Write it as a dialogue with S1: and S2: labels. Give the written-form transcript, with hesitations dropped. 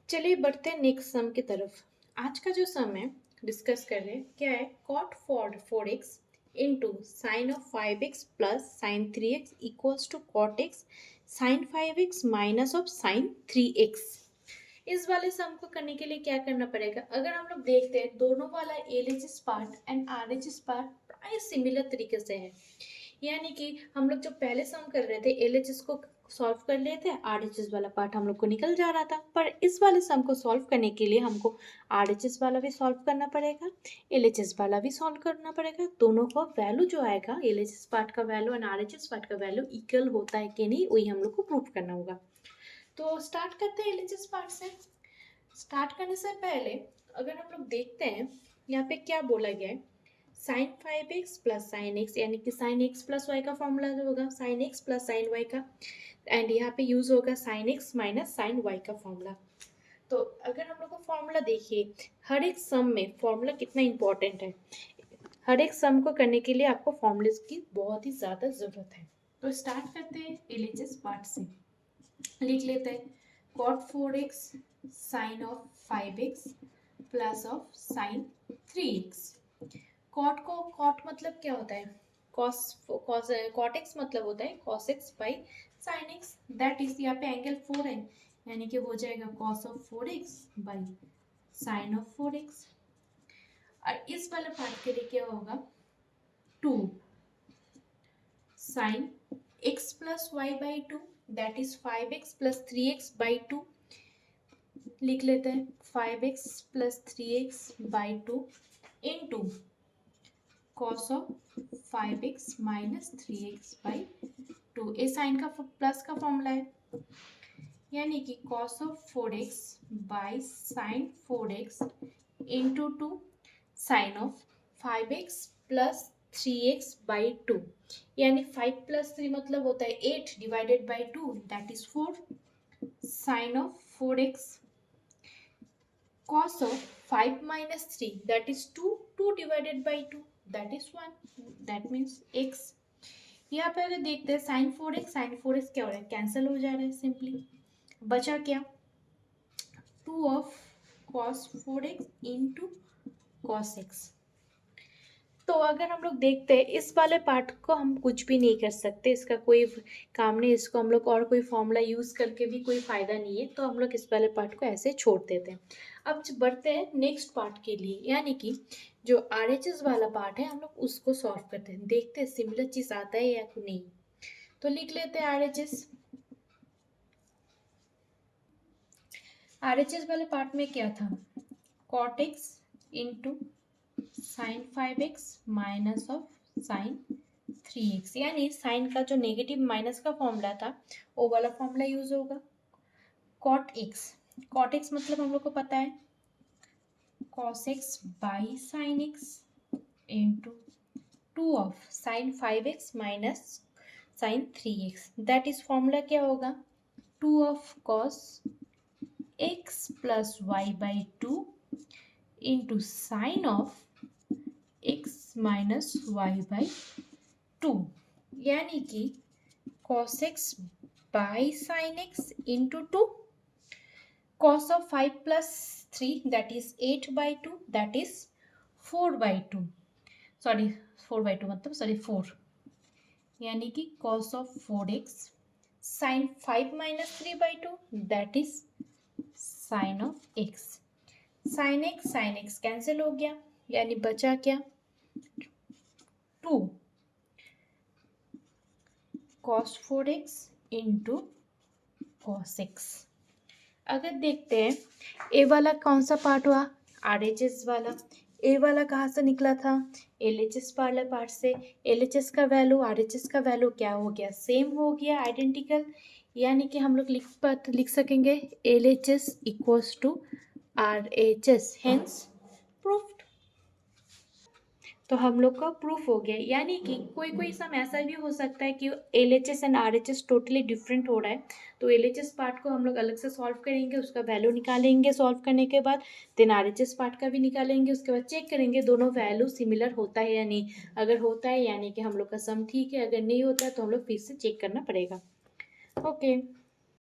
S1: चलिए बढ़ते हैं नेक्स्ट सम की तरफ। आज का जो सम है डिस्कस कर रहे हैं क्या है, cot four x into sine of 5x plus sine 3x equals to cot x sine 5x minus of sine 3x। इस वाले सम को करने के लिए क्या करना पड़ेगा, अगर हम लोग देखते हैं दोनों वाला LHS part and RHS part प्राय सिमिलर तरीके से है। यानी कि हम लोग जो पहले सम कर रहे थे एलएचएस को सॉल्व कर लिए थे, आरएचएस वाला पार्ट हम लोग को निकल जा रहा था, पर इस वाले सम को सॉल्व करने के लिए हमको आरएचएस वाला भी सॉल्व करना पड़ेगा, एलएचएस वाला भी सॉल्व करना पड़ेगा। दोनों का वैल्यू जो आएगा, एलएचएस पार्ट का वैल्यू एंड आरएचएस पार्ट का वैल्यू इक्वल होता है कि नहीं, वही हम लोग को प्रूव करना होगा। तो स्टार्ट करते हैं एलएचएस पार्ट से। स्टार्ट करने से पहले अगर हम लोग देखते हैं यहाँ पे क्या बोला गया है, sign 5x plus sign x, यानी कि साइन एक्स प्लस वाई का फॉर्मूला जो होगा sine x plus sine y का, एंड यहाँ पे यूज होगा sine x minus sine y का फॉर्मूला। तो अगर हम लोग को फॉर्मूला देखिए, हर एक सम में फॉर्मूला कितना इंपॉर्टेंट है। हर एक सम को करने के लिए आपको फॉर्मूले की बहुत ही ज़्यादा ज़रूरत है। तो स्टार्ट करते हैं एलएचएस पार्ट से। लिख लेते हैं cot 4x sine of 5x plus of sine 3x। Cot मतलब क्या होता है, कॉट एक्स मतलब होता है cos x by sine x, that is यहाँ पे एंगल 4 है, यानी कि हो जाएगा cos of 4x by sine of 4x। और इस वाले पार्ट के लिए क्या होगा, 2 sine x plus y by 2, that is 5x plus 3x by 2। लिख लेते हैं 5x plus 3x by 2 into cos of 5x minus 3x by 2। ए साइन का प्लस का फॉर्मूला है, यानी कि cos of 4x by sine 4x into 2 sine of 5x plus 3x by 2, यानी 5 प्लस 3 मतलब होता है 8 divided by 2, that is 4 sine of 4x cos of 5 minus 3, that is 2 divided by 2, that is 1, that means x। यहाँ पे अगर देखते हैं sign 4x क्या हो रहा है, कैंसिल हो जा रहा है सिंपली, बचा क्या 2 of cos 4x into cos x। तो अगर हम लोग देखते हैं इस वाले पार्ट को हम कुछ भी नहीं कर सकते, इसका कोई काम नहीं, इसको हम लोग और कोई फॉर्मूला यूज़ करके भी कोई फ़ायदा नहीं है, तो हम लोग इस वाले पार्ट को ऐसे छोड़ देते हैं। अब बढ़ते हैं नेक्स्ट पार्ट के लिए, यानी कि जो आरएचएस वाला पार्ट है हम लोग उसको सॉल्व करते हैं, देखते हैं सिमिलर चीज़ आता है या नहीं। तो लिख लेते हैं आरएचएस। आरएचएस वाले पार्ट में क्या था, cot x into sine 5x minus of sine 3x, यानी साइन का जो नेगेटिव माइनस का फॉर्मूला था वो वाला फॉर्मूला यूज होगा। कॉट एक्स मतलब हम लोग को पता है cos x by sine x into 2 of sine 5x minus sine 3x, that is formula क्या होगा 2 of cos x plus y by 2 into sine of x minus y by 2, यानी कि cos x by sine x into 2 cos of 5 plus 3 that is 8 by 2, that is 4 by 2, sorry 4 by 2 मतलब sorry 4, यानी कि cos of 4x sin 5 minus 3 by 2 that is sin of x। sin x cancel हो गया, यानी बचा क्या 2 cos 4x into cos x। अगर देखते हैं ए वाला कौन सा पार्ट हुआ, आरएचएस वाला। ए वाला कहाँ से निकला था, एलएचएस वाला पार्ट से। एलएचएस का वैल्यू आरएचएस का वैल्यू क्या हो गया, सेम हो गया, आइडेंटिकल, यानी कि हम लोग लिख सकेंगे LHS equals to RHS, hence proofed. तो हम लोग का प्रूफ हो गया, यानी कि कोई कोई सम ऐसा भी हो सकता है कि LHS and RHS totally different हो रहा है, तो एलएचएस पार्ट को हम लोग अलग से सॉल्व करेंगे, उसका वैल्यू निकालेंगे सॉल्व करने के बाद, देन आरएचएस पार्ट का भी निकालेंगे, उसके बाद चेक करेंगे दोनों वैल्यू सिमिलर होता है या नहीं। अगर होता है यानी कि हम लोग का सम ठीक है, अगर नहीं होता है तो हम लोग फिर से चेक करना पड़ेगा। ओके।